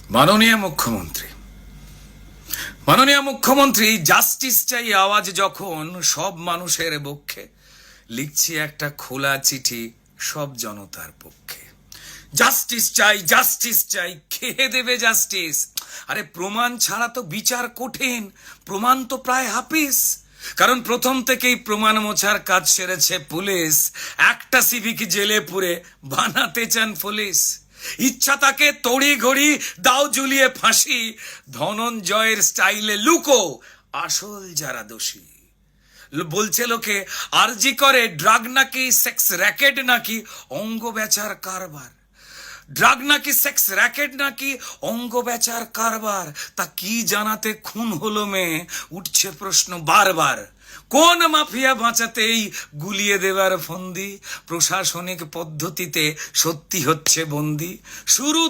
মাননীয় মুখ্যমন্ত্রী জাস্টিস চাই আওয়াজ যখন সব মানুষের পক্ষে, লিখছি একটা খোলা চিঠি সব জনতার পক্ষে। জাস্টিস চাই খেয়ে দেবে জাস্টিস। আরে প্রমাণ ছাড়া তো বিচার কঠিন, প্রমাণ তো প্রায় হাফিস। কারণ প্রথম থেকেই প্রমাণ মোছার কাজ সেরেছে পুলিশ। একটা সিভিক জেলে পুরে বানাতে চান পুলিশ। ইচ্ছা তাকে তড়ি ঘড়ি দাও ঝুলিয়ে ফাঁসি, ধনঞ্জয়ের স্টাইলে লুকো আসল যারা দোষী। বলছে লোকে আরজি করে ড্রাগ নাকি সেক্স র্যাকেট নাকি অঙ্গ বেচার কারবার। ড্রাগ নাকি সেক্স র্যাকেট নাকি অঙ্গ বেচার কারবার। তা কি জানাতে খুন হলো মেয়ে, উঠছে প্রশ্ন বারবার। কোন মাফিয়া বাঁচাতেই গুলিয়ে দেবার ফন্দি, প্রশাসনিক পদ্ধতিতে সত্যি হচ্ছে বন্দি। শুরু